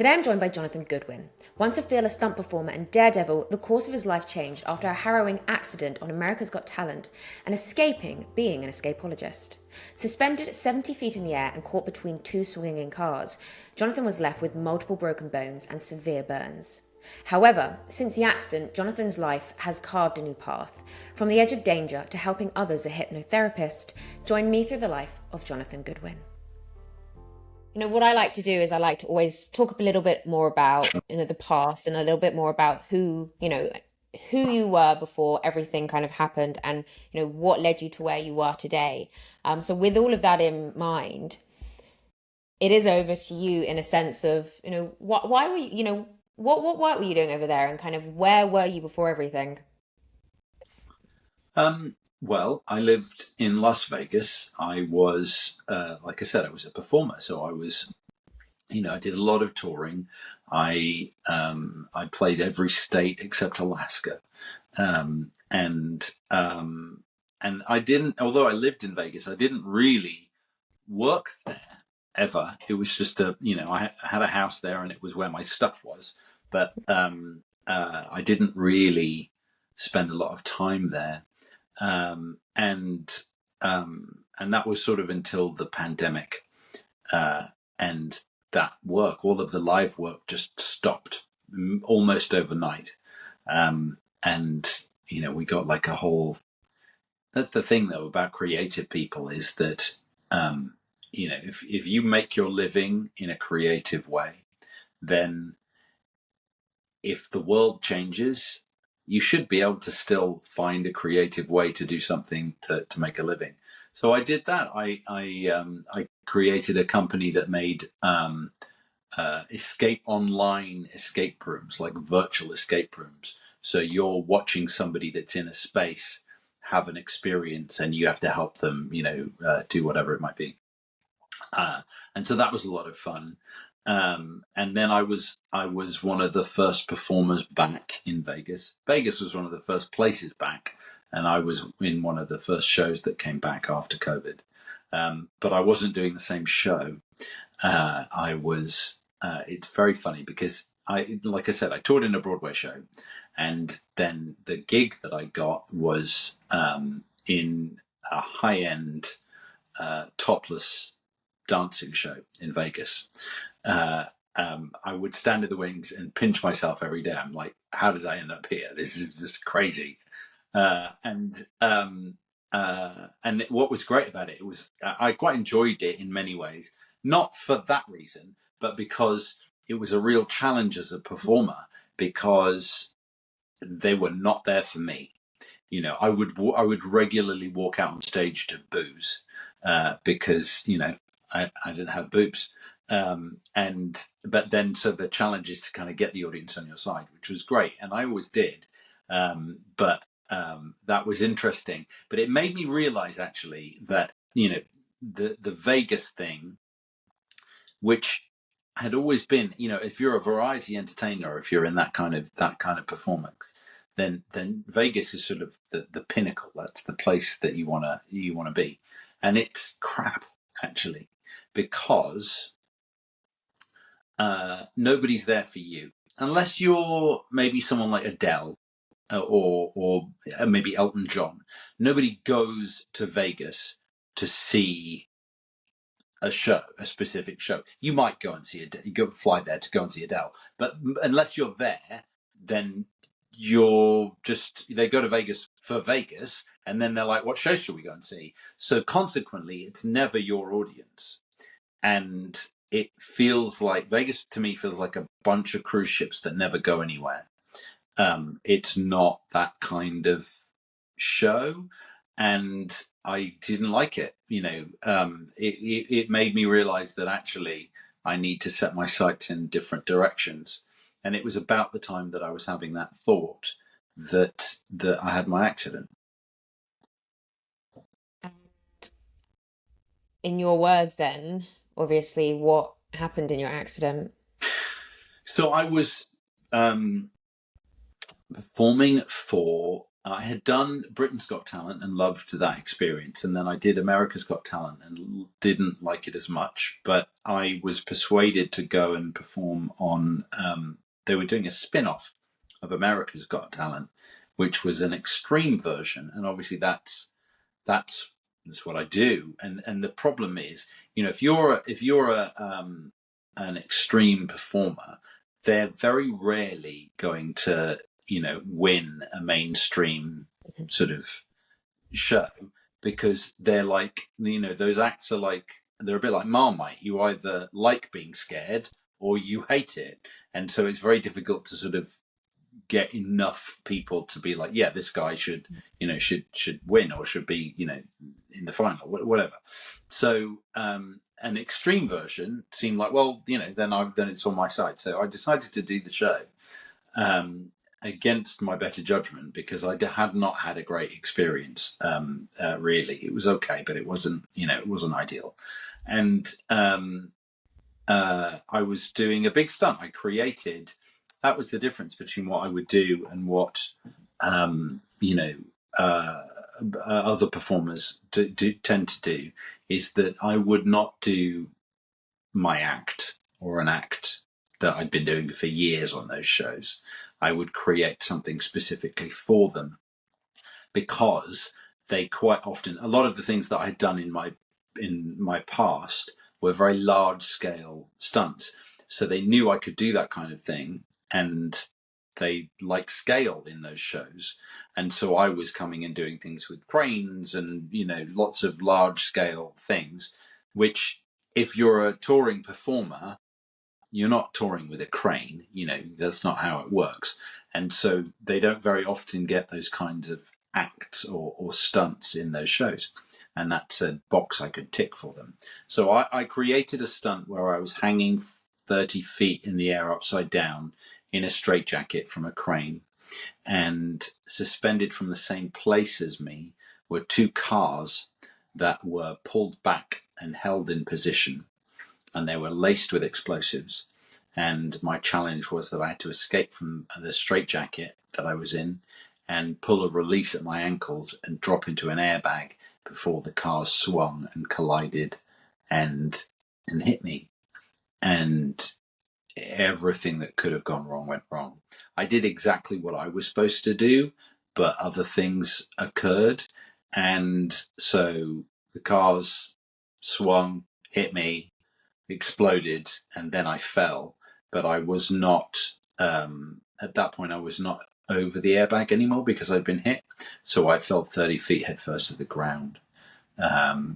Today I'm joined by Jonathan Goodwin. Once a fearless stunt performer and daredevil, the course of his life changed after a harrowing accident on America's Got Talent and escaping being an escapologist. Suspended 70 feet in the air and caught between two swinging cars, Jonathan was left with multiple broken bones and severe burns. However, since the accident, Jonathan's life has carved a new path. From the edge of danger to helping others, a hypnotherapist. Join me through the life of Jonathan Goodwin. What I like to do is I like to always talk a little bit more about the past and a little bit more about who you were before everything kind of happened, and what led you to where you are today. So with all of that in mind, it is over to you in a sense of why were what work were you doing over there, and kind of where were you before everything? Well, I lived in Las Vegas. I was, like I said, I was a performer, so I was, I did a lot of touring. I played every state except Alaska, and I didn't. Although I lived in Vegas, I didn't really work there ever. It was just I had a house there, and it was where my stuff was. But I didn't really spend a lot of time there. Um, and and that was sort of until the pandemic, and that work, all of the live work, just stopped almost overnight. And we got like a whole. That's the thing though about creative people, is that if you make your living in a creative way, then if the world changes, you should be able to still find a creative way to do something to make a living. So I did that. I created a company that made online escape rooms, like virtual escape rooms. So you're watching somebody that's in a space have an experience, and you have to help them, do whatever it might be. And so that was a lot of fun. And then I was one of the first performers back in Vegas. Vegas was one of the first places back, and I was in one of the first shows that came back after COVID. But I wasn't doing the same show. I was. It's very funny because like I said, I toured in a Broadway show, and then the gig that I got was in a high-end topless dancing show in Vegas. Uh, I would stand in the wings and pinch myself every day. I'm like, how did I end up here? This is just crazy. And what was great about it, was I quite enjoyed it in many ways, not for that reason, but because it was a real challenge as a performer, because they were not there for me. I would regularly walk out on stage to booze, because I didn't have boobs. And but then, so the challenge is to kind of get the audience on your side, which was great, and I always did. But that was interesting. But it made me realize, actually, that the Vegas thing, which had always been, if you're a variety entertainer, or if you're in that kind of performance, then Vegas is sort of the pinnacle. That's the place that you wanna be, and it's crap, actually, because nobody's there for you unless you're maybe someone like Adele, or maybe Elton John. Nobody goes to Vegas to see a show, a specific show. You might go and see Adele, you go fly there to go and see Adele, but unless you're there, then they go to Vegas for Vegas, and then they're like, what show should we go and see? So consequently, it's never your audience. And it feels like Vegas, to me, feels like a bunch of cruise ships that never go anywhere. It's not that kind of show, and I didn't like it. It made me realize that actually I need to set my sights in different directions. And it was about the time that I was having that thought that I had my accident. In your words, then, obviously, what happened in your accident? So I was performing for I had done Britain's Got Talent and loved that experience, and then I did America's Got Talent and didn't like it as much. But I was persuaded to go and perform on. They were doing a spin-off of America's Got Talent, which was an extreme version, and obviously that's what I do. And the problem is, if you're an extreme performer, they're very rarely going to win a mainstream sort of show, because they're like, those acts are like, they're a bit like Marmite. You either like being scared or you hate it, and so it's very difficult to sort of get enough people to be like, yeah, this guy should win, or should be in the final, whatever. So an extreme version seemed like, well, then it's on my side. So I decided to do the show, against my better judgment, because I had not had a great experience. Really, it was okay, but it wasn't ideal. And I was doing a big stunt. I created. That was the difference between what I would do and what other performers tend to do, is that I would not do my act, or an act that I'd been doing for years on those shows. I would create something specifically for them, because they quite often, a lot of the things that I'd done in my past were very large scale stunts. So they knew I could do that kind of thing, and they like scale in those shows. And so I was coming and doing things with cranes and, lots of large scale things, which, if you're a touring performer, you're not touring with a crane, that's not how it works. And so they don't very often get those kinds of acts or stunts in those shows. And that's a box I could tick for them. So I created a stunt where I was hanging 30 feet in the air upside down in a straitjacket from a crane, and suspended from the same place as me were two cars that were pulled back and held in position, and they were laced with explosives. And my challenge was that I had to escape from the straitjacket that I was in, and pull a release at my ankles and drop into an airbag before the cars swung and collided and hit me. And everything that could have gone wrong went wrong. I did exactly what I was supposed to do, but other things occurred. And so the cars swung, hit me, exploded, and then I fell. But I was not, at that point, I was not over the airbag anymore because I'd been hit. So I fell 30 feet headfirst to the ground. And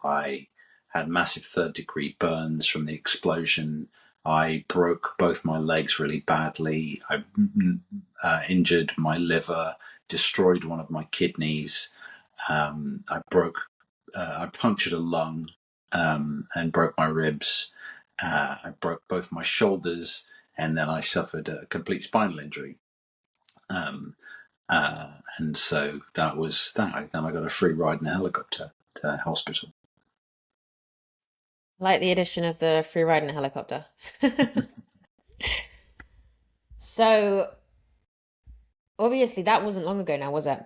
I had massive third-degree burns from the explosion. I broke both my legs really badly. I injured my liver, destroyed one of my kidneys. I punctured a lung, and broke my ribs. I broke both my shoulders, and then I suffered a complete spinal injury. And so that was that. Then I got a free ride in a helicopter to hospital. Like the addition of the free ride in a helicopter. So obviously that wasn't long ago now, was it?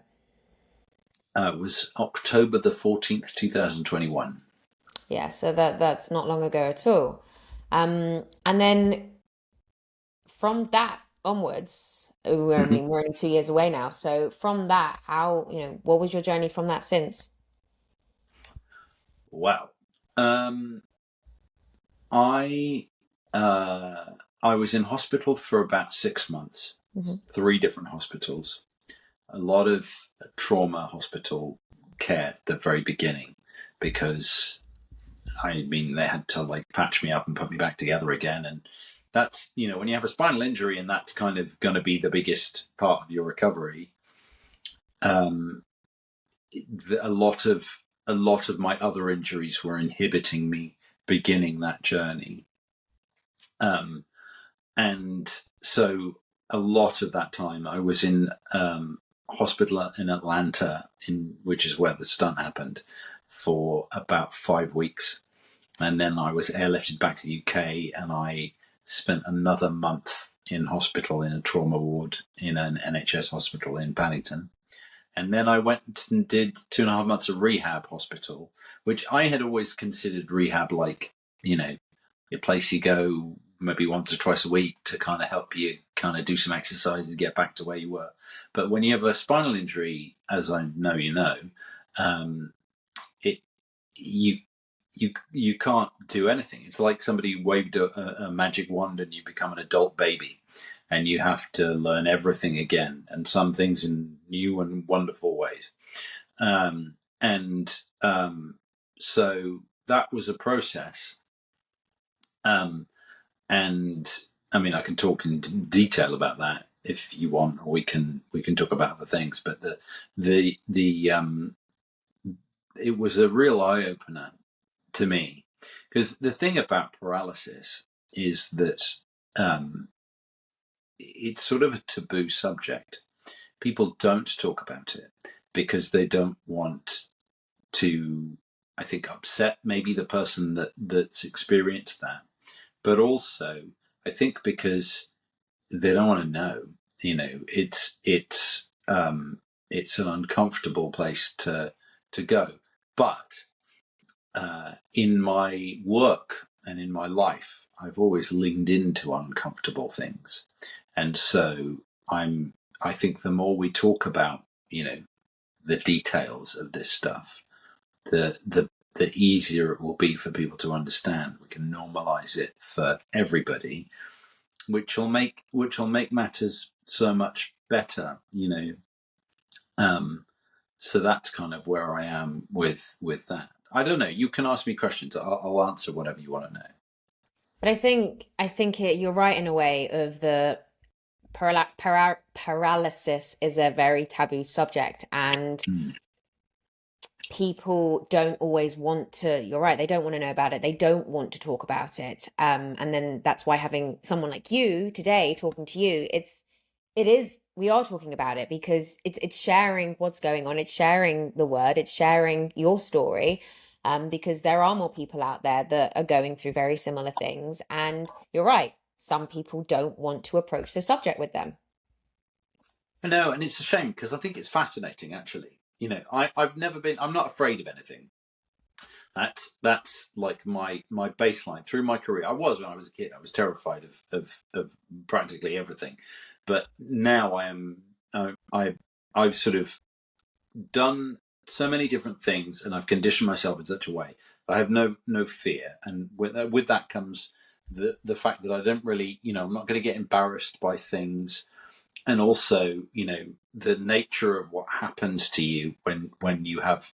It was October the 14th, 2021. Yeah, so that's not long ago at all. And then from that onwards, we're only 2 years away now. So from that, how, what was your journey from that since? Wow. I was in hospital for about 6 months, 3 different hospitals, a lot of trauma hospital care at the very beginning, because they had to like patch me up and put me back together again. And that's, when you have a spinal injury and that's kind of going to be the biggest part of your recovery, a lot of my other injuries were inhibiting me beginning that journey. And so a lot of that time I was in hospital in Atlanta, which is where the stunt happened, for about 5 weeks. And then I was airlifted back to the UK, and I spent another month in hospital in a trauma ward in an NHS hospital in Paddington. And then I went and did 2.5 months of rehab hospital, which I had always considered rehab like, a place you go maybe once or twice a week to kind of help you kind of do some exercises, get back to where you were. But when you have a spinal injury, as I know it you can't do anything. It's like somebody waved a magic wand and you become an adult baby, and you have to learn everything again, and some things in new and wonderful ways. And so that was a process. And I mean, I can talk in detail about that if you want, or we can talk about other things. But the it was a real eye opener to me, because the thing about paralysis is that it's sort of a taboo subject. People don't talk about it because they don't want to, I think, upset maybe the person that's experienced that, but also I think because they don't want to know. It's an uncomfortable place to go. But in my work and in my life, I've always leaned into uncomfortable things, and so I think the more we talk about, the details of this stuff, the easier it will be for people to understand. We can normalize it for everybody, which will make matters so much better. So that's kind of where I am with that. I don't know. You can ask me questions. I'll answer whatever you want to know. But you're right in a way of the paralysis is a very taboo subject, and Mm. people don't always want to. You're right, they don't want to know about it, they don't want to talk about it, and then that's why having someone like you today talking to you, we are talking about it because it's sharing what's going on, it's sharing the word, it's sharing your story, because there are more people out there that are going through very similar things, and you're right, some people don't want to approach the subject with them. No, and it's a shame because I think it's fascinating. Actually, I've never been. I'm not afraid of anything. That's like my baseline through my career. I was when I was a kid. I was terrified of practically everything, but now I am. I've sort of done so many different things, and I've conditioned myself in such a way that I have no fear. And with that comes the fact that I don't really, I'm not going to get embarrassed by things, and also, the nature of what happens to you when you have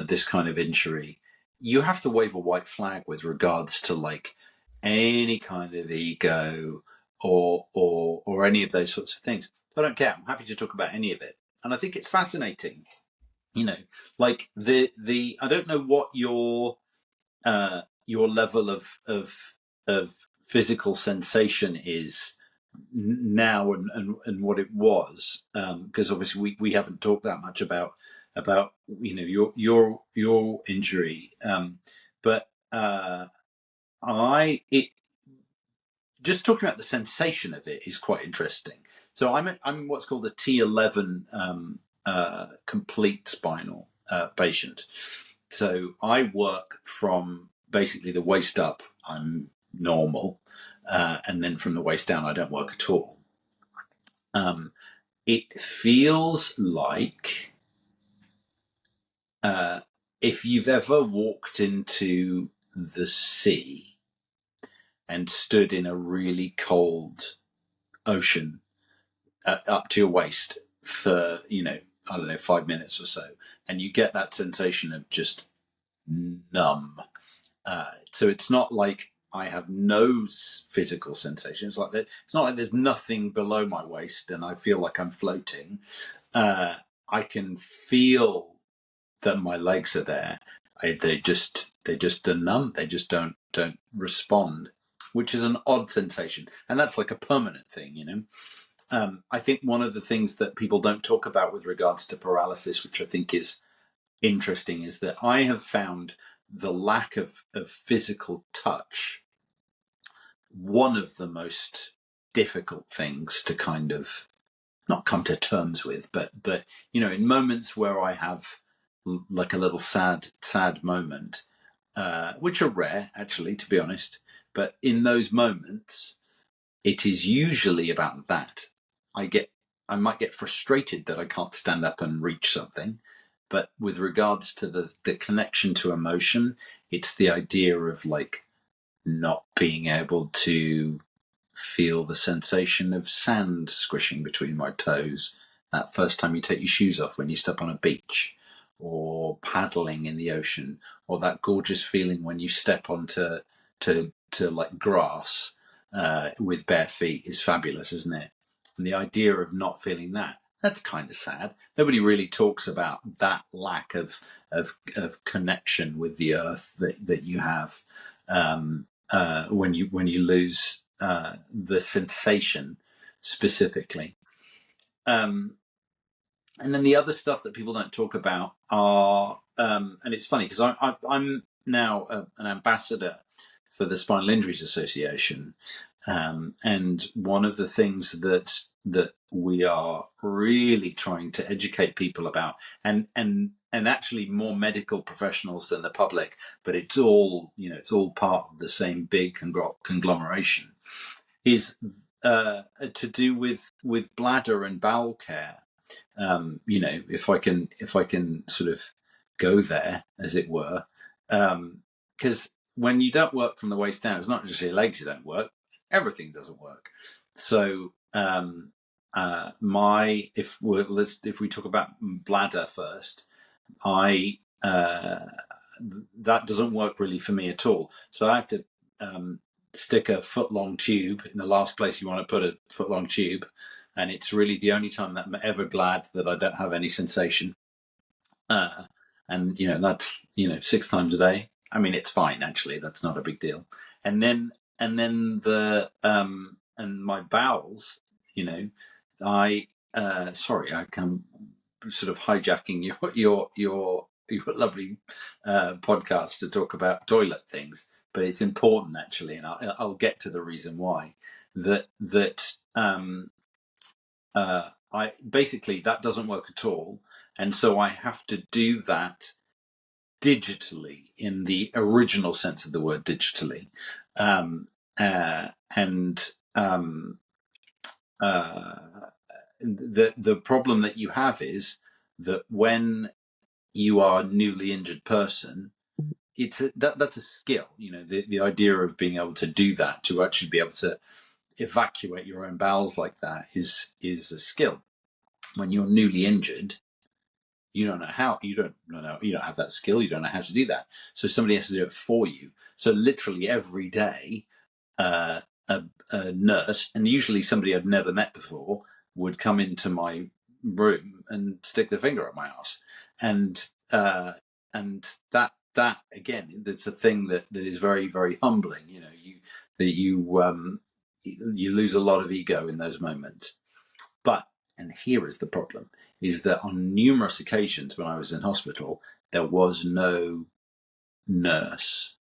this kind of injury. You have to wave a white flag with regards to like any kind of ego or any of those sorts of things. So I don't care. I'm happy to talk about any of it, and I think it's fascinating. Like the I don't know what your level of physical sensation is now and what it was, because obviously we haven't talked that much about your injury, but I it just talking about the sensation of it is quite interesting. So I'm what's called a T11 complete spinal patient. So I work from basically the waist up. I'm normal, and then from the waist down, I don't work at all. It feels like if you've ever walked into the sea and stood in a really cold ocean up to your waist for, I don't know, 5 minutes or so, and you get that sensation of just numb. So it's not like I have no physical sensation. It's not like there's nothing below my waist and I feel like I'm floating. I can feel that my legs are there. They just are numb. They just don't respond, which is an odd sensation, and that's like a permanent thing. I think one of the things that people don't talk about with regards to paralysis, which I think is interesting, is that I have found the lack of physical touch one of the most difficult things to kind of not come to terms with, but in moments where I have like a little sad moment, which are rare actually, to be honest, but in those moments, it is usually about that. I might get frustrated that I can't stand up and reach something, but with regards to the connection to emotion, it's the idea of like not being able to feel the sensation of sand squishing between my toes that first time you take your shoes off when you step on a beach, or paddling in the ocean, or that gorgeous feeling when you step onto to like grass with bare feet is fabulous, isn't it? And the idea of not feeling that's kind of sad. Nobody really talks about that lack of connection with the earth that you have when you lose the sensation specifically. And then the other stuff that people don't talk about are, and it's funny because I'm now an ambassador for the Spinal Injuries Association, and one of the things that we are really trying to educate people about, and actually more medical professionals than the public, but it's all part of the same big conglomeration, is to do with bladder and bowel care. If I can sort of go there, as it were, because when you don't work from the waist down, it's not just your legs you don't work; everything doesn't work. So, if we talk about bladder first, I that doesn't work really for me at all. So I have to stick a foot-long tube in the last place you want to put a foot-long tube, and it's really the only time that I'm ever glad that I don't have any sensation. And that's 6 times a day. I mean, it's fine actually. That's not a big deal. And then the and my bowels. I sorry, I come sort of hijacking your lovely podcast to talk about toilet things, but it's important actually, and I'll get to the reason why. I basically that doesn't work at all, and so I have to do that digitally in the original sense of the word digitally, and the problem that you have is that when you are a newly injured person, that's a skill. The idea of being able to do that, to actually be able to evacuate your own bowels like that, is a skill. When you're newly injured, you don't know how. You don't have that skill. You don't know how to do that. So somebody has to do it for you. So literally every day, a nurse, and usually somebody I'd never met before, would come into my room and stick their finger up my ass, and that again, that's a thing that is very, very humbling. You lose a lot of ego in those moments. But, and here is the problem, is that on numerous occasions when I was in hospital, there was no nurse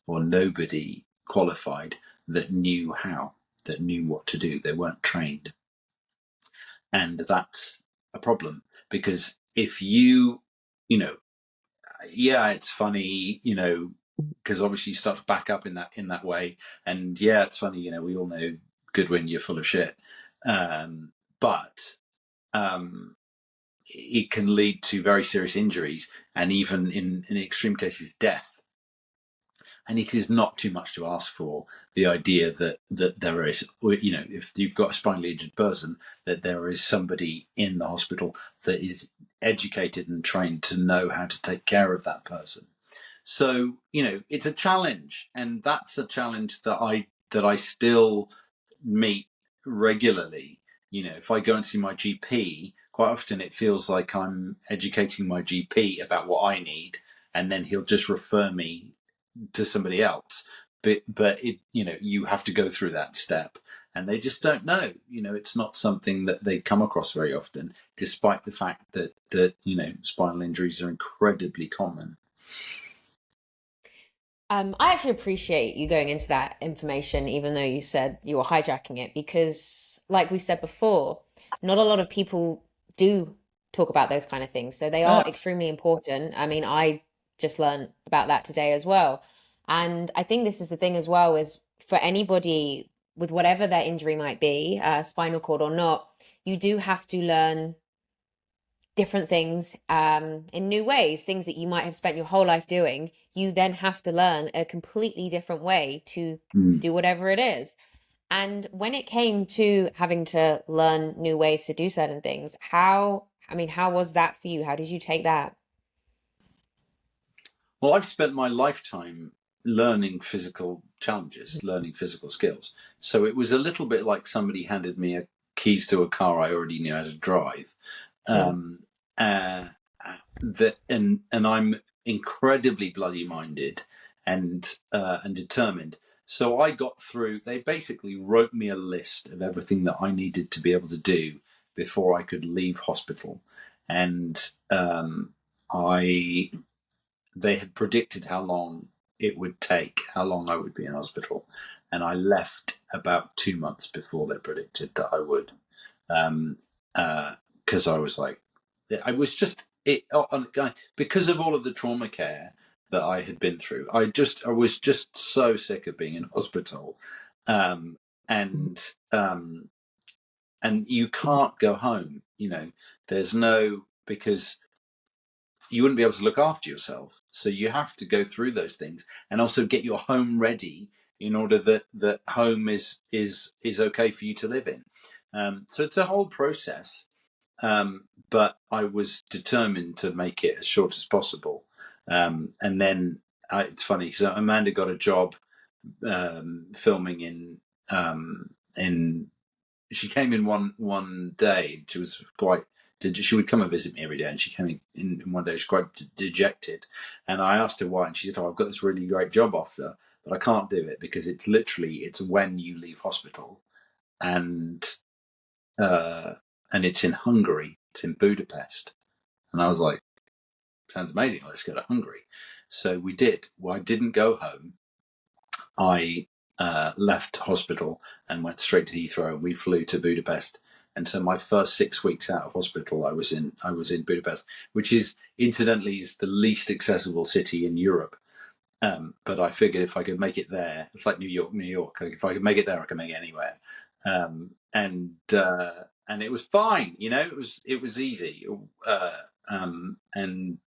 or nobody qualified that knew what to do. They weren't trained. And that's a problem, because if it's funny, because obviously you start to back up in that way. And yeah, it's funny, we all know, Goodwin, you're full of shit. But it can lead to very serious injuries, and even in extreme cases, death. And it is not too much to ask for, the idea that there is, if you've got a spinally injured person, that there is somebody in the hospital that is educated and trained to know how to take care of that person. So, it's a challenge, and that's a challenge that I still meet regularly. If I go and see my GP, quite often it feels like I'm educating my GP about what I need, and then he'll just refer me to somebody else. But you have to go through that step, and they just don't know. It's not something that they come across very often, despite the fact that spinal injuries are incredibly common. I actually appreciate you going into that information, even though you said you were hijacking it, because, like we said before, not a lot of people do talk about those kind of things. So they are Yeah. extremely important. I mean, I just learned about that today as well. And I think this is the thing as well, is for anybody with whatever their injury might be, spinal cord or not, you do have to learn different things in new ways, things that you might have spent your whole life doing. You then have to learn a completely different way to Mm. do whatever it is. And when it came to having to learn new ways to do certain things, how was that for you? How did you take that? Well, I've spent my lifetime learning physical challenges, learning physical skills. So it was a little bit like somebody handed me a keys to a car I already knew how to drive. Mm. Um, uh, and I'm incredibly bloody minded and determined. So I got through. They basically wrote me a list of everything that I needed to be able to do before I could leave hospital, and I they had predicted how long it would take, how long I would be in hospital, and I left about 2 months before they predicted that I would, um, because I was like, I was just it because of all of the trauma care that I had been through. I was just so sick of being in hospital, um, and um, and you can't go home. There's no because you wouldn't be able to look after yourself. So you have to go through those things and also get your home ready in order that home is okay for you to live in. So it's a whole process, but I was determined to make it as short as possible. And then it's funny because Amanda got a job filming in she came in one day. She was quite. She would come and visit me every day, and she came in one day. She was quite dejected, and I asked her why, and she said, "Oh, I've got this really great job offer, but I can't do it because it's when you leave hospital, and uh, and it's in Hungary. It's in Budapest." And I was like, "Sounds amazing. Let's go to Hungary." So we did. Well, I didn't go home. I left hospital and went straight to Heathrow, and we flew to Budapest. And so my first 6 weeks out of hospital, I was in Budapest, which is incidentally is the least accessible city in Europe. But I figured if I could make it there, it's like New York, New York. If I could make it there, I can make it anywhere. And it was fine, it was easy. And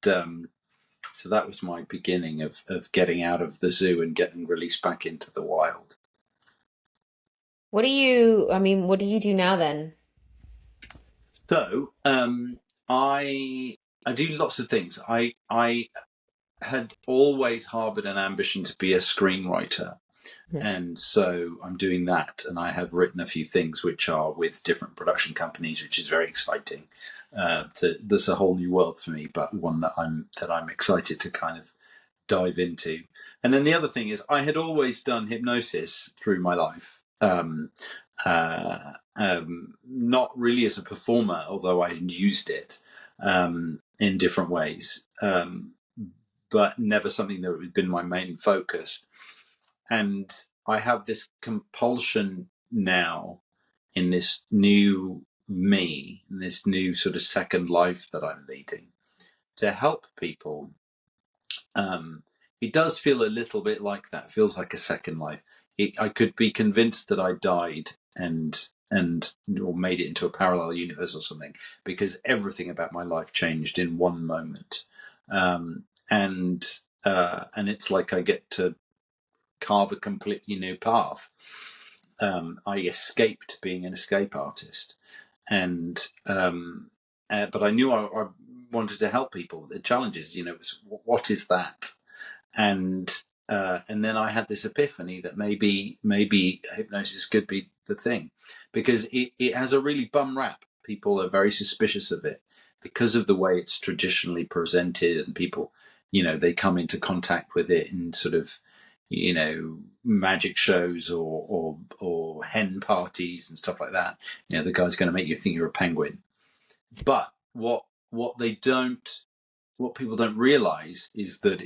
So that was my beginning of getting out of the zoo and getting released back into the wild. What do you do now then? So I do lots of things. I had always harbored an ambition to be a screenwriter. Mhm. And so I'm doing that, and I have written a few things which are with different production companies, which is very exciting. There's a whole new world for me, but one that I'm excited to kind of dive into. And then the other thing is, I had always done hypnosis through my life. Not really as a performer, although I had used it in different ways, but never something that had been my main focus. And I have this compulsion now in this new me, in this new sort of second life that I'm leading, to help people. Um, it does feel a little bit like that. It feels like a second life. I could be convinced that I died and or made it into a parallel universe or something, because everything about my life changed in one moment, and it's like I get to carve a completely new path. I escaped being an escape artist, and but I knew I wanted to help people. The challenges, was, what is that? And then I had this epiphany that maybe hypnosis could be the thing, because it has a really bum rap. People are very suspicious of it because of the way it's traditionally presented, and people, they come into contact with it in sort of, magic shows or hen parties and stuff like that. The guy's going to make you think you're a penguin. But what people don't realize is that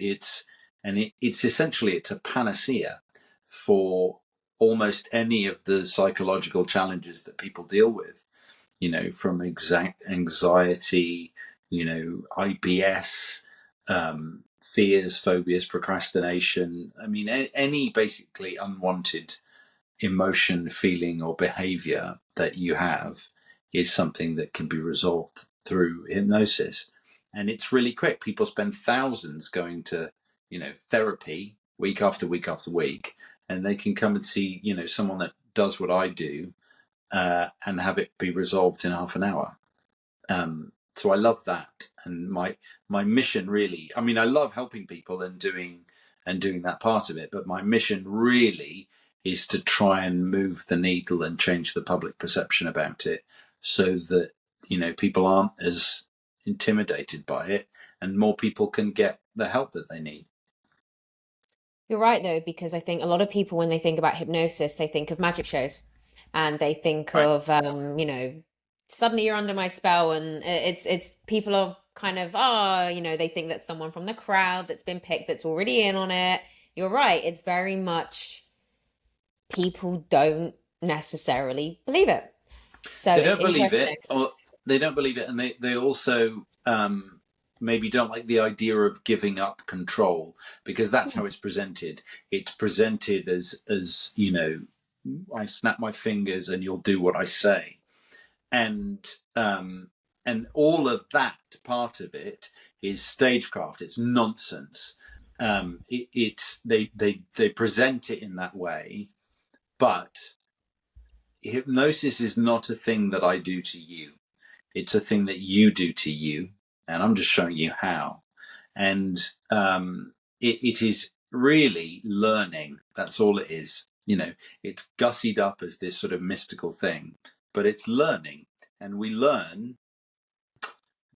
and it's a panacea for almost any of the psychological challenges that people deal with, from exact anxiety, IBS, fears, phobias, procrastination. I mean, any basically unwanted emotion, feeling, or behavior that you have is something that can be resolved through hypnosis. And it's really quick. People spend thousands going to, therapy week after week after week, and they can come and see, someone that does what I do, and have it be resolved in half an hour. So I love that, and my mission really. I mean, I love helping people and doing that part of it, but my mission really is to try and move the needle and change the public perception about it, so that people aren't as intimidated by it, and more people can get the help that they need. You're right, though, because I think a lot of people, when they think about hypnosis, they think of magic shows and they think Right. of, suddenly you're under my spell. And it's people are kind of, they think that's someone from the crowd that's been picked that's already in on it. You're right. It's very much people don't necessarily believe it. So They it's don't believe interesting. it, or they don't believe it, and they also maybe don't like the idea of giving up control, because that's how it's presented. It's presented as I snap my fingers and you'll do what I say, and all of that part of it is stagecraft. It's nonsense. It's they present it in that way, but hypnosis is not a thing that I do to you. It's a thing that you do to you, and I'm just showing you how. And it is really learning. That's all it is. It's gussied up as this sort of mystical thing, but it's learning. And we learn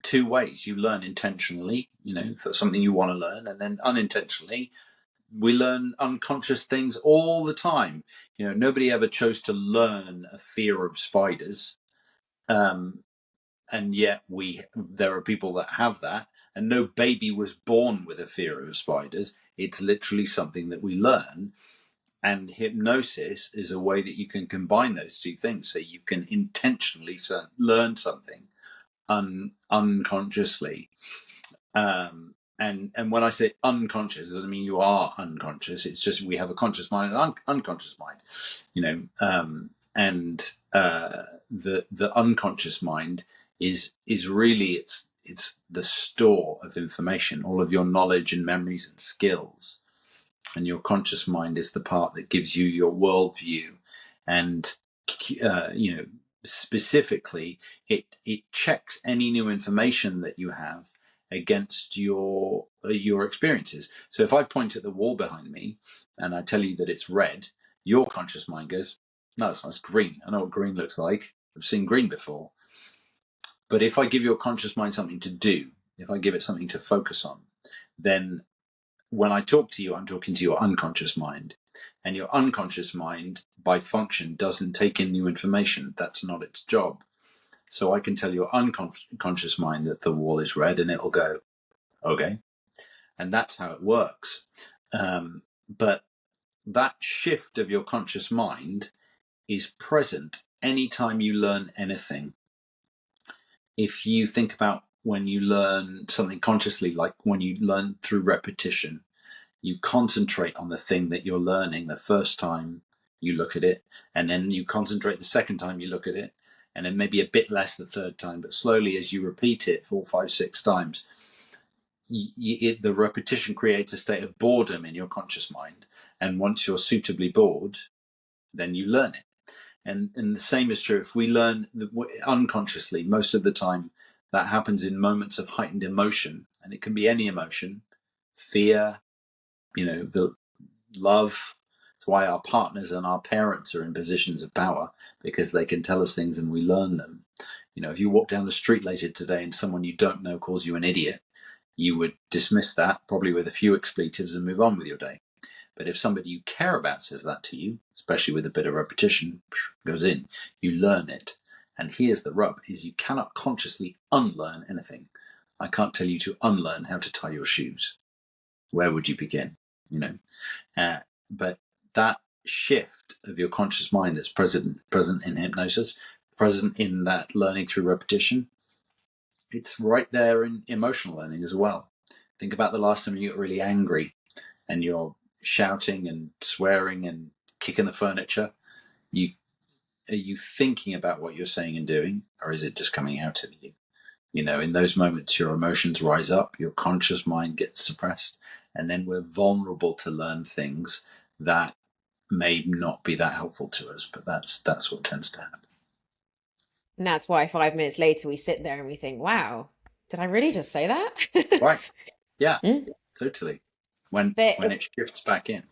two ways. You learn intentionally, for something you want to learn, and then unintentionally, we learn unconscious things all the time. Nobody ever chose to learn a fear of spiders. Um, and yet there are people that have that, and no baby was born with a fear of spiders. It's literally something that we learn, and hypnosis is a way that you can combine those two things, so you can intentionally learn something unconsciously. And when I say unconscious, it doesn't mean you are unconscious. It's just we have a conscious mind and unconscious mind, and the unconscious mind is really it's the store of information, all of your knowledge and memories and skills, and your conscious mind is the part that gives you your worldview, and specifically it checks any new information that you have against your experiences. So if I point at the wall behind me and I tell you that it's red, your conscious mind goes, no, it's not, green. I know what green looks like. I've seen green before. But if I give your conscious mind something to do, if I give it something to focus on, then when I talk to you, I'm talking to your unconscious mind. And your unconscious mind, by function, doesn't take in new information. That's not its job. So I can tell your unconscious mind that the wall is red, and it'll go, okay. And that's how it works. But that shift of your conscious mind is present anytime you learn anything. If you think about when you learn something consciously, like when you learn through repetition, you concentrate on the thing that you're learning the first time you look at it, and then you concentrate the second time you look at it, and then maybe a bit less the third time, but slowly as you repeat it 4, 5, 6 times, the repetition creates a state of boredom in your conscious mind, and once you're suitably bored, then you learn it. And the same is true if we learn unconsciously. Most of the time that happens in moments of heightened emotion, and it can be any emotion: fear, the love. It's why our partners and our parents are in positions of power, because they can tell us things and we learn them. If you walk down the street later today and someone you don't know calls you an idiot, you would dismiss that, probably with a few expletives, and move on with your day. But if somebody you care about says that to you, especially with a bit of repetition, goes in, you learn it. And here's the rub, is you cannot consciously unlearn anything. I can't tell you to unlearn how to tie your shoes. where would you begin? You know, but that shift of your conscious mind that's present in hypnosis, present in that learning through repetition, it's right there in emotional learning as well. Think about the last time you got really angry and you're shouting and swearing and kicking the furniture. You Are you thinking about what you're saying and doing, or is it just coming out of you? In those moments, your emotions rise up, your conscious mind gets suppressed, and then we're vulnerable to learn things that may not be that helpful to us. But that's what tends to happen. And that's why 5 minutes later we sit there and we think, wow, did I really just say that? Right? Yeah, Mm. totally. When But when it shifts back in.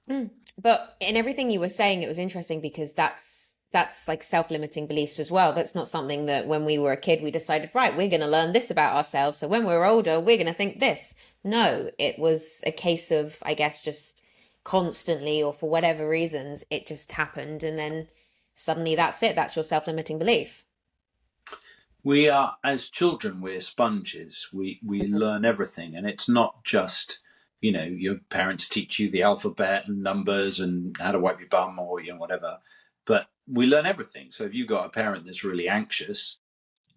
Mm. But in everything you were saying, it was interesting because that's like self-limiting beliefs as well. That's not something that when we were a kid we decided, right, we're going to learn this about ourselves. So when we're older, we're going to think this. No, it was a case of, I guess, just constantly or for whatever reasons, it just happened. And then suddenly that's it. That's your self-limiting belief. We are, as children, we're sponges. We learn everything, and it's not just, your parents teach you the alphabet and numbers and how to wipe your bum or whatever, but we learn everything. So if you've got a parent that's really anxious,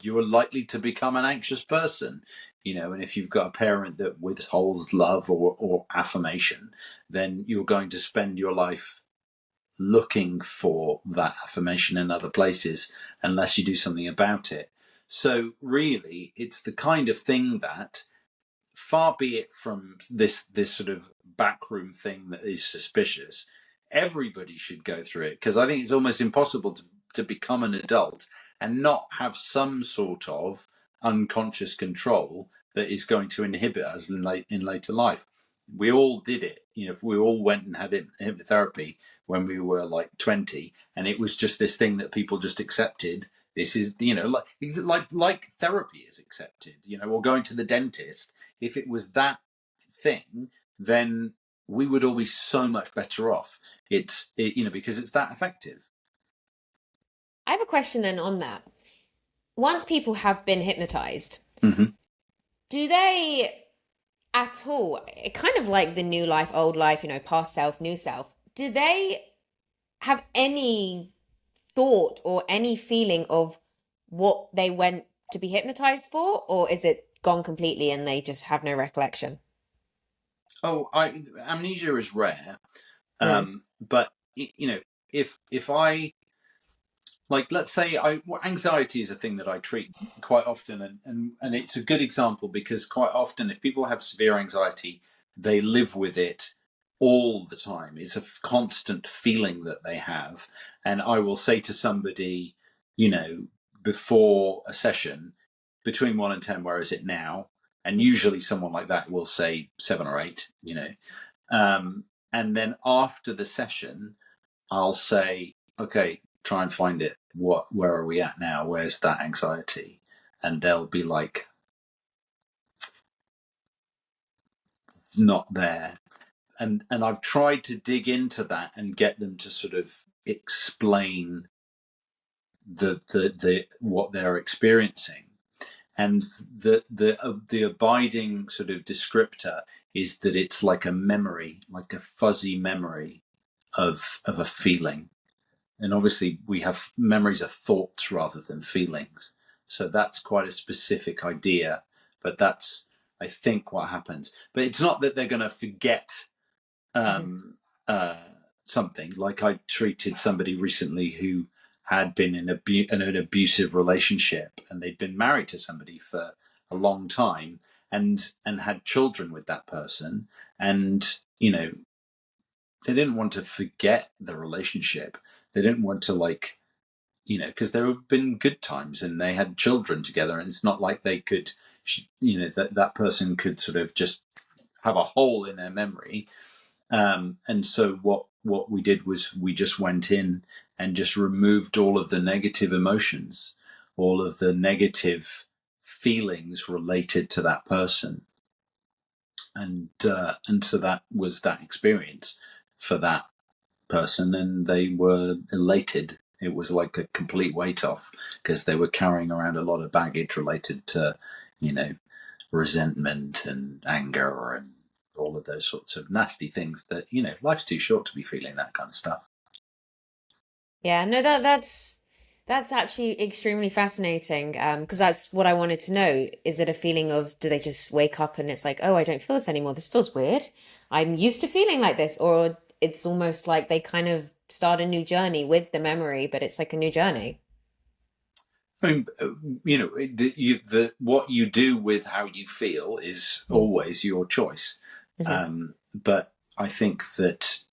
you are likely to become an anxious person. And if you've got a parent that withholds love or affirmation, then you're going to spend your life looking for that affirmation in other places unless you do something about it. So really, it's the kind of thing that, far be it from this sort of backroom thing that is suspicious, everybody should go through it, because I think it's almost impossible to become an adult and not have some sort of unconscious control that is going to inhibit us in later life. We all did it. If we all went and had hypnotherapy when we were like 20, and it was just this thing that people just accepted. This is, like therapy is accepted, or going to the dentist. If it was that thing, then we would all be so much better off. Because it's that effective. I have a question then on that. Once people have been hypnotized, Mm-hmm. do they at all, kind of like the new life, old life, past self, new self, do they have any thought or any feeling of what they went to be hypnotized for? Or is it gone completely and they just have no recollection? Oh, amnesia is rare, Mm. but if I, like, let's say, anxiety is a thing that I treat quite often, and it's a good example because quite often if people have severe anxiety, they live with it all the time. It's a constant feeling that they have. And I will say to somebody, before a session, between 1 and 10, where is it now? And usually someone like that will say 7 or 8. And then after the session, I'll say, okay, try and find it. Where are we at now? Where's that anxiety? And they'll be like, it's not there. And I've tried to dig into that and get them to sort of explain the what they're experiencing. And the abiding sort of descriptor is that it's like a memory, like a fuzzy memory of a feeling. And obviously we have memories of thoughts rather than feelings. So that's quite a specific idea, but that's, I think, what happens. But it's not that they're going to forget Mhm. um, uh, something. Like, I treated somebody recently who had been in an abusive relationship, and they'd been married to somebody for a long time, and had children with that person, and they didn't want to forget the relationship. They didn't want to, like, because there have been good times and they had children together, and it's not like they could, that person could sort of just have a hole in their memory. And so what we did was we just went in and just removed all of the negative emotions, all of the negative feelings related to that person, and so that was that experience for that person, and they were elated. It was like a complete weight off, because they were carrying around a lot of baggage related to, you know, resentment and anger and all of those sorts of nasty things that, life's too short to be feeling that kind of stuff. Yeah, no, that's actually extremely fascinating. Because that's what I wanted to know. Is it a feeling of do they just wake up and it's like, oh, I don't feel this anymore. This feels weird. I'm used to feeling like this, or it's almost like they kind of start a new journey with the memory, but it's like a new journey. I mean, what you do with how you feel is Mm. always your choice. Mhm. But I think that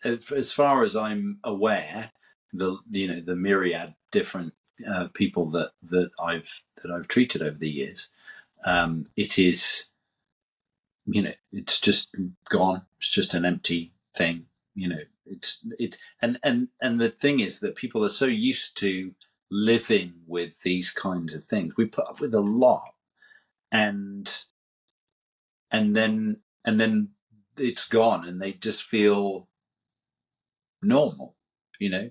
as far as I'm aware, the myriad different people that I've treated over the years, it is, it's just gone. It's just an empty thing. And the thing is that people are so used to living with these kinds of things. We put up with a lot, and and then it's gone, and they just feel normal, you know.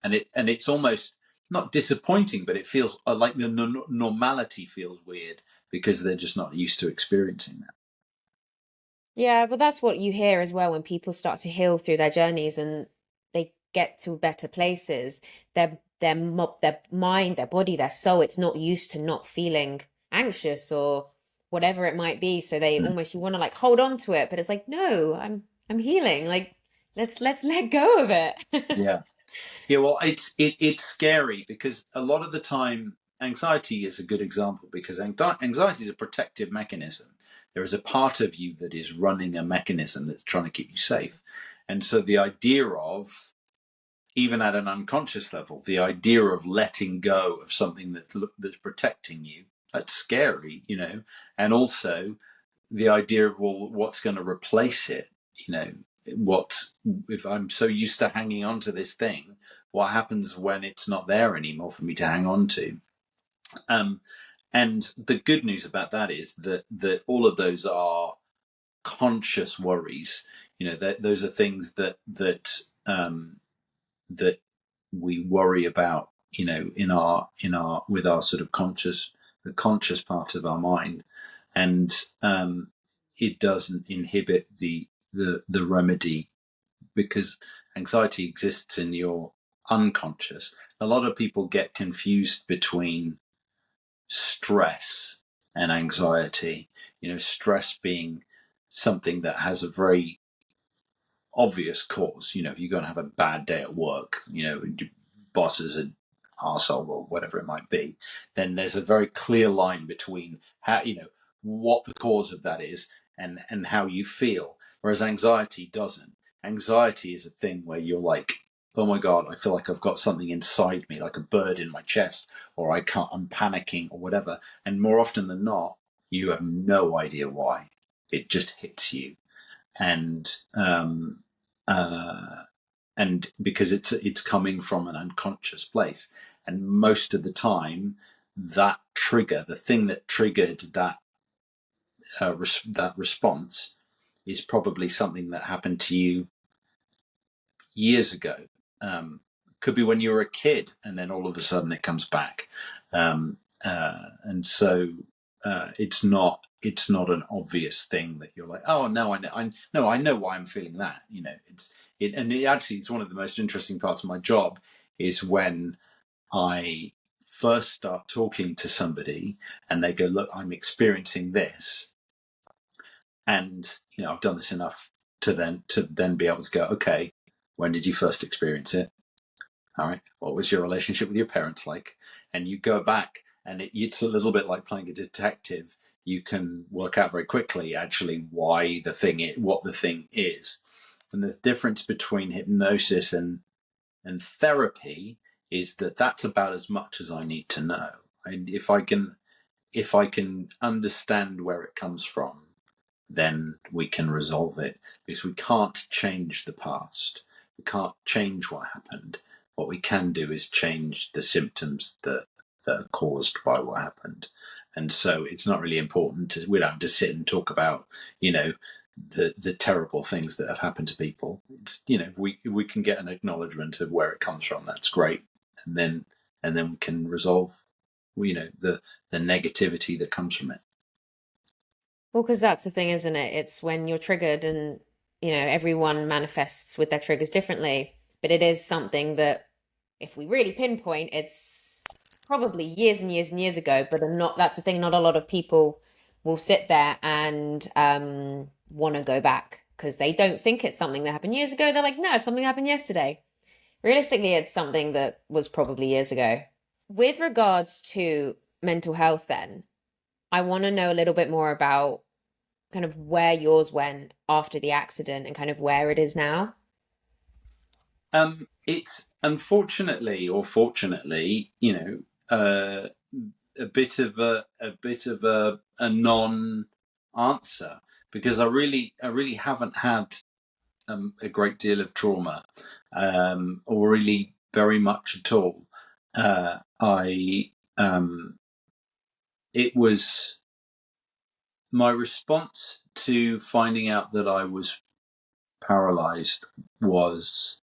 And it's almost not disappointing, but it feels like the normality feels weird because they're just not used to experiencing that. Yeah, but that's what you hear as well when people start to heal through their journeys and they get to better places. Their mind, their body, their soul, it's not used to not feeling anxious or whatever it might be. So they Mm. almost you want to like hold on to it, but it's like, no, I'm healing. Like let's let go of it. Yeah. Yeah, well, it's scary because a lot of the time, anxiety is a good example because anxiety is a protective mechanism. There is a part of you that is running a mechanism that's trying to keep you safe, and so the idea of, even at an unconscious level, the idea of letting go of something that's protecting you, that's scary, and also the idea of, well, what's going to replace it, you know what, if I'm so used to hanging on to this thing, what happens when it's not there anymore for me to hang on to? um, and the good news about that is that all of those are conscious worries. That those are things that we worry about, in our with our sort of the conscious part of our mind. And it doesn't inhibit the remedy, because anxiety exists in your unconscious. A lot of people get confused between stress and anxiety. Stress being something that has a very obvious cause. If you're going to have a bad day at work, your boss is an arsehole or whatever it might be, then there's a very clear line between how, what the cause of that is, and how you feel. Whereas anxiety doesn't. Anxiety is a thing where you're like, oh my God, I feel like I've got something inside me, like a bird in my chest, or I'm panicking or whatever. And more often than not, you have no idea why. It just hits you. And uh, and because it's coming from an unconscious place, and most of the time, that trigger, the thing that triggered that response, is probably something that happened to you years ago. Could be when you were a kid, and then all of a sudden it comes back. And so it's not an obvious thing that you're like, oh no, I know why I'm feeling that. It's one of the most interesting parts of my job is when I first start talking to somebody and they go, look, I'm experiencing this, and I've done this enough to then be able to go, okay, when did you first experience it? All right, what was your relationship with your parents like? And you go back, and it's a little bit like playing a detective. You can work out very quickly actually what the thing is. And the difference between hypnosis and therapy is that that's about as much as I need to know. And if I can understand where it comes from, then we can resolve it, because we can't change the past. We can't change what happened. What we can do is change the symptoms that are caused by what happened. And so it's not really important we don't have to sit and talk about, the terrible things that have happened to people. It's, if we can get an acknowledgement of where it comes from, that's great. And then we can resolve, the negativity that comes from it. Well, because that's the thing, isn't it? It's when you're triggered and, everyone manifests with their triggers differently. But it is something that, if we really pinpoint, it's probably years and years and years ago. But that's the thing, not a lot of people will sit there and want to go back because they don't think it's something that happened years ago. They're like, no, it's something that happened yesterday. Realistically, it's something that was probably years ago. With regards to mental health, then, I want to know a little bit more about kind of where yours went after the accident and kind of where it is now. It's unfortunately or fortunately, a bit of a non-answer, because I really haven't had a great deal of trauma, or really very much at all. I It was my response to finding out that I was paralyzed was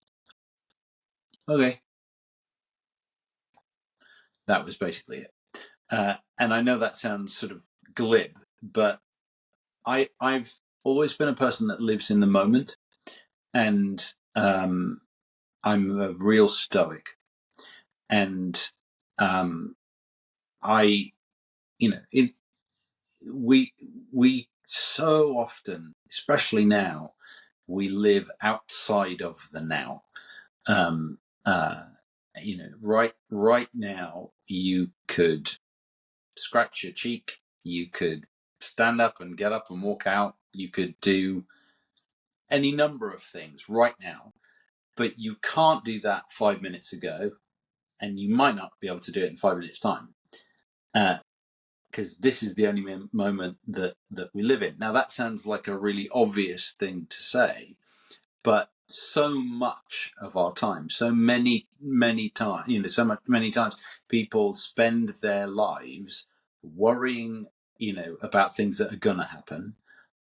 okay. That was basically it. And I know that sounds sort of glib, but I've always been a person that lives in the moment, and I'm a real stoic, and I, it, we so often, especially now, we live outside of the now. Um, uh, right now, you could scratch your cheek, you could stand up and get up and walk out, you could do any number of things right now, but you can't do that 5 minutes ago, and you might not be able to do it in 5 minutes' time, because this is the only moment that we live in. Now, that sounds like a really obvious thing to say, but so much of our time, so many times, many times, people spend their lives worrying, about things that are going to happen,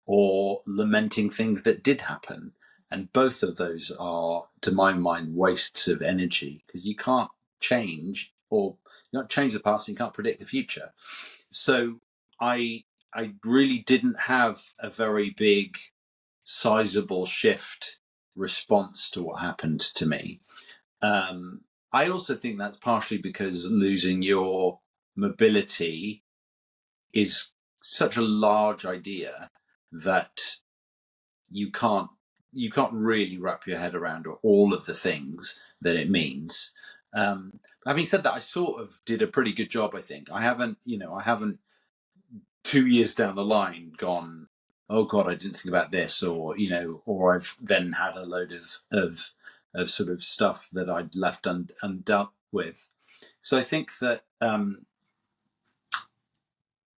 or lamenting things that did happen. And both of those are, to my mind, wastes of energy, because you can't change, or you can't change the past and you can't predict the future. So I I really didn't have a very big, sizable shift response to what happened to me. Um, I also think that's partially because losing your mobility is such a large idea that you can't you can't really wrap your head around all of the things that it means. Having said that, I sort of did a pretty good job. I think I haven't 2 years down the line gone, oh God, I didn't think about this, or I've then had a load of sort of stuff that I'd left undealt with. So I think that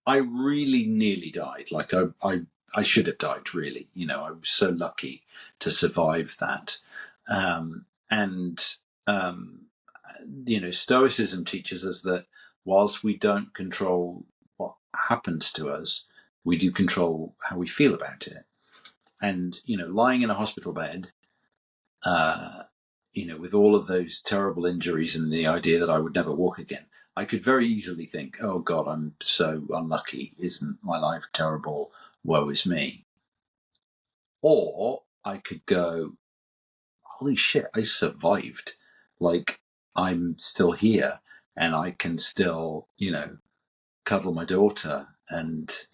I really nearly died. Like I should have died. Really, I was so lucky to survive that. And Stoicism teaches us that whilst we don't control what happens to us, we do control how we feel about it. And lying in a hospital bed, uh, with all of those terrible injuries and the idea that I would never walk again, I could very easily think, oh God, I'm so unlucky. Isn't my life terrible? Woe is me. Or I could go, holy shit, I survived. Like, I'm still here, and I can still, cuddle my daughter, and,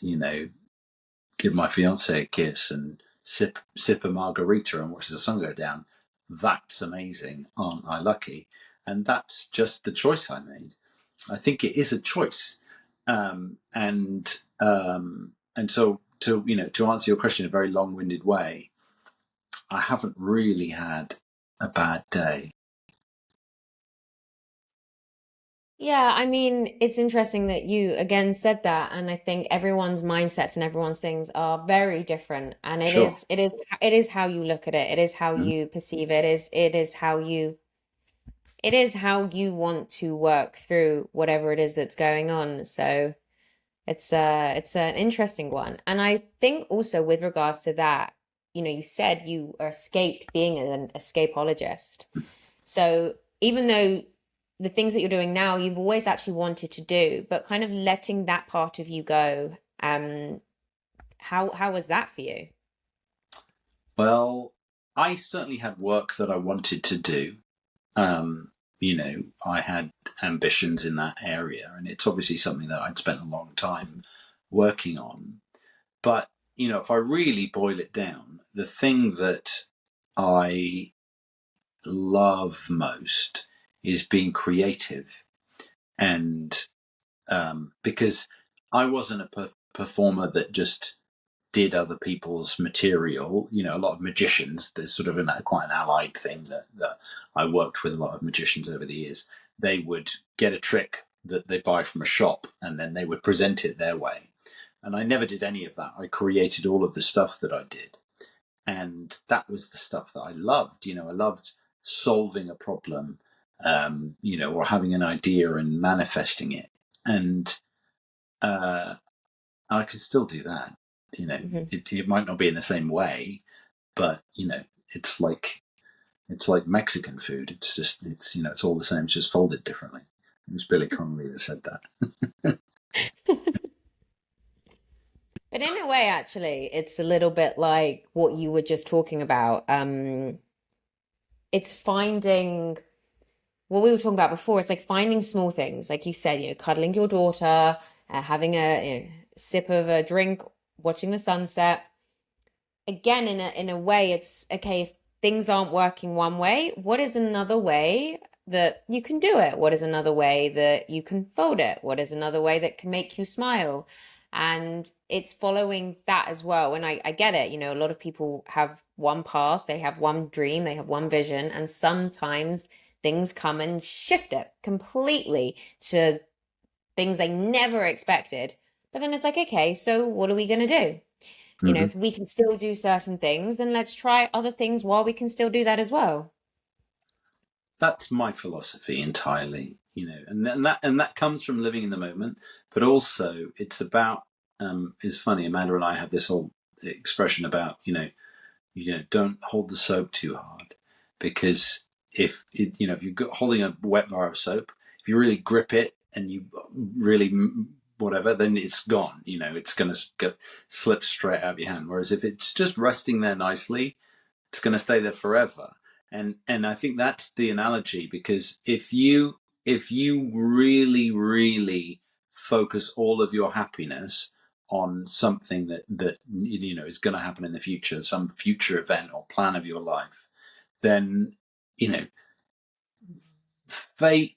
give my fiance a kiss and sip a margarita and watch the sun go down. That's amazing. Aren't I lucky? And that's just the choice I made. I think it is a choice. And so, to answer your question in a very long-winded way, I haven't really had a bad day. Yeah, I mean, it's interesting that you again said that, and I think everyone's mindsets and everyone's things are very different, and it Sure. is it is it is how you look at it, it is how Mhm. you perceive it, it is how you want to work through whatever it is that's going on. So it's an interesting one. And I think also with regards to that, you said you escaped being an escapologist. So even though the things that you're doing now, you've always actually wanted to do, but kind of letting that part of you go, um, How was that for you? Well, I certainly had work that I wanted to do. Um, I had ambitions in that area, and it's obviously something that I'd spent a long time working on. But, if I really boil it down, the thing that I love most is being creative. And because I wasn't a performer that just did other people's material. A lot of magicians, there's sort of quite an allied thing that I worked with a lot of magicians over the years. They would get a trick that they buy from a shop and then they would present it their way. And I never did any of that. I created all of the stuff that I did. And that was the stuff that I loved. I loved solving a problem, or having an idea and manifesting it. And uh, I could still do that. Hmm. It might not be in the same way, but it's like Mexican food. It's all the same. It's just folded differently. It was Billy Connolly that said that. But in a way, actually, it's a little bit like what you were just talking about. It's finding what we were talking about before. It's like finding small things, like you said, cuddling your daughter, having a sip of a drink, watching the sunset. Again, in a way, it's okay if things aren't working one way. What is another way that you can do it? What is another way that you can fold it? What is another way that can make you smile? And it's following that as well. And I get it. A lot of people have one path, they have one dream, they have one vision, and sometimes things come and shift it completely to things they never expected. But then it's like, okay, so what are we going to do? Hmm. If we can still do certain things, then let's try other things while we can still do that as well. That's my philosophy entirely. And that comes from living in the moment, but also it's about. It's funny. Amanda and I have this whole expression about don't hold the soap too hard, because if you're holding a wet bar of soap, if you really grip it and you really whatever, then it's gone. It's going to slip straight out of your hand. Whereas if it's just resting there nicely, it's going to stay there forever. And I think that's the analogy, because if you really really focus all of your happiness on something that is going to happen in the future, some future event or plan of your life, then you know fate,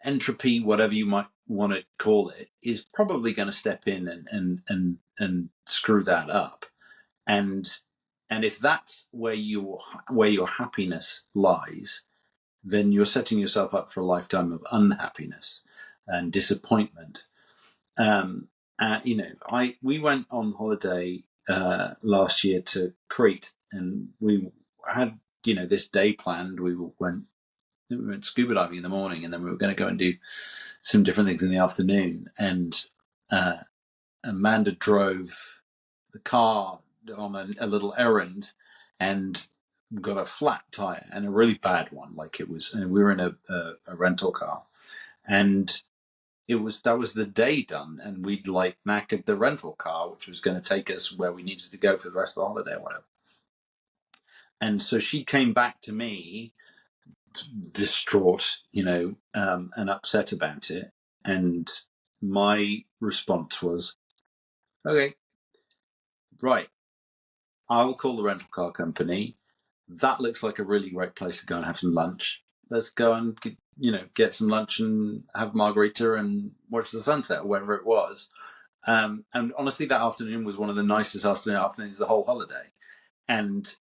entropy, whatever you might want to call it, is probably going to step in and screw that up. And and if that's where your happiness lies, then you're setting yourself up for a lifetime of unhappiness and disappointment. Um, we went on holiday last year to Crete, and we had this day planned. We went scuba diving in the morning, and then we were going to go and do some different things in the afternoon. And uh, Amanda drove the car on a little errand and got a flat tire, and a really bad one. Like it was, and we were in a rental car, and that was the day done, and we'd like knackered the rental car, which was going to take us where we needed to go for the rest of the holiday or whatever. And so she came back to me distraught, and upset about it. And my response was, okay, right, I will call the rental car company. That looks like a really great place to go and have some lunch. Let's go and get some lunch and have margarita and watch the sunset, or whatever it was. And honestly, that afternoon was one of the nicest afternoons of the whole holiday. And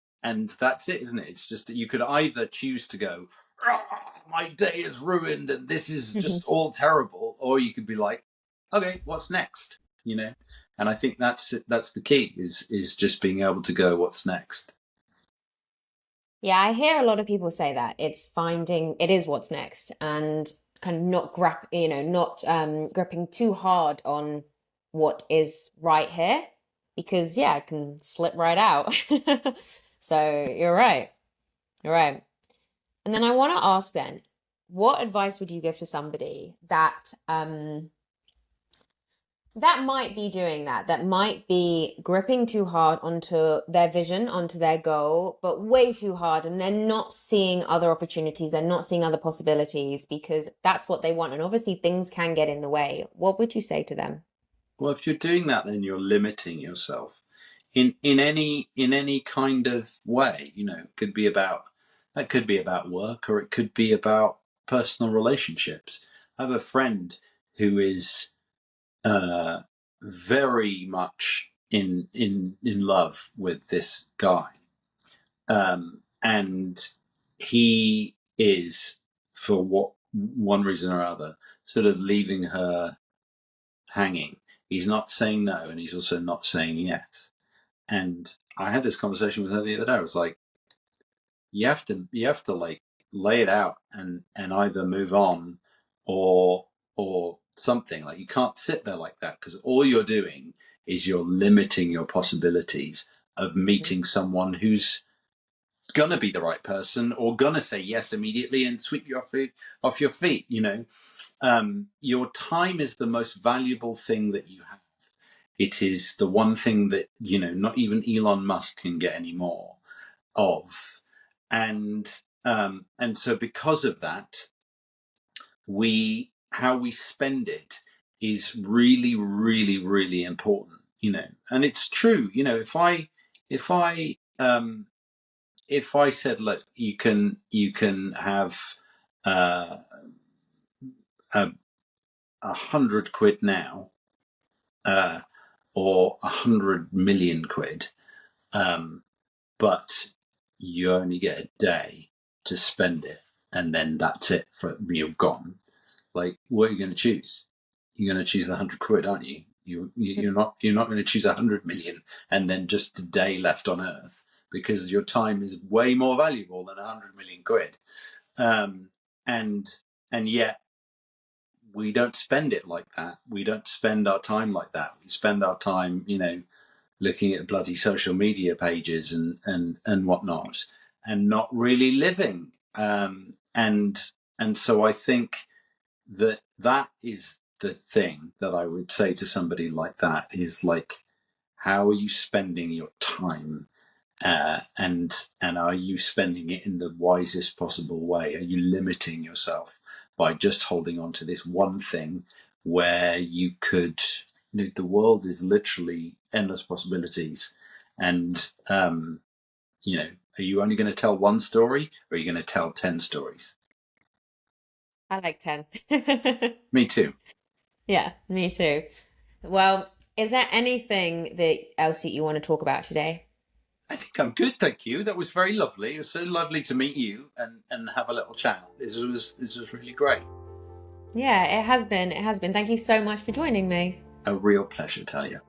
that's it, isn't it? It's just that you could either choose to go, "Oh, my day is ruined and this is just all terrible," or you could be like, okay, what's next? And I think that's the key, is just being able to go, what's next. Yeah, I hear a lot of people say that it is what's next, and kind of not gripping too hard on what is right here, because yeah, it can slip right out. So you're right. You're right. And then I want to ask then, what advice would you give to somebody that That might be doing that. That might be gripping too hard onto their vision, onto their goal, but way too hard. And they're not seeing other opportunities. They're not seeing other possibilities because that's what they want. And obviously, things can get in the way. What would you say to them? Well, if you're doing that, then you're limiting yourself in any kind of way. It could be about that could be about work, or it could be about personal relationships. I have a friend who is uh, very much in love with this guy, and he is, for what one reason or other, sort of leaving her hanging. He's not saying no, and he's also not saying yes. And I had this conversation with her the other day. I was like, you have to like lay it out and either move on or something. Like, you can't sit there like that, because all you're doing is you're limiting your possibilities of Mhm. meeting someone who's gonna be the right person, or gonna say yes immediately and sweep you off your feet. Your time is the most valuable thing that you have. It is the one thing that not even Elon Musk can get any more of, and so because of that, we how we spend it is really, really, really important. And it's true. If I said, look, you can have uh, a 100 quid now, uh, or 100 million quid, um, but you only get a day to spend it, and then that's it, for you're gone. Like, what are you going to choose? You're going to choose the 100 quid, aren't you? You're not going to choose 100 million and then just a day left on Earth, because your time is way more valuable than 100 million quid. Um, and and yet we don't spend it like that. We don't spend our time like that. We spend our time, looking at bloody social media pages and whatnot, and not really living. And so I think that is the thing that I would say to somebody like that, is like, how are you spending your time? And are you spending it in the wisest possible way? Are you limiting yourself by just holding on to this one thing, where you could, the world is literally endless possibilities, and are you only going to tell one story, or are you going to tell 10 stories? I like 10. Me too. Yeah, me too. Well, is there anything that else that you want to talk about today? I think I'm good, thank you. That was very lovely. It was so lovely to meet you and have a little chat. This was really great. Yeah, it has been. It has been. Thank you so much for joining me. A real pleasure, Talia.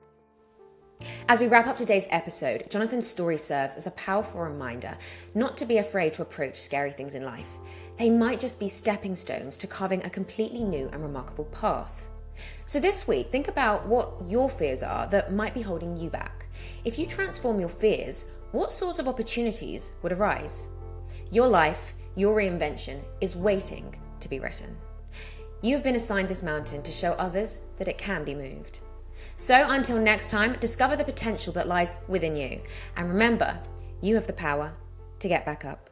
As we wrap up today's episode, Jonathan's story serves as a powerful reminder not to be afraid to approach scary things in life. They might just be stepping stones to carving a completely new and remarkable path. So this week, think about what your fears are that might be holding you back. If you transform your fears, what sorts of opportunities would arise? Your life, your reinvention, is waiting to be written. You have been assigned this mountain to show others that it can be moved. So until next time, discover the potential that lies within you. And remember, you have the power to get back up.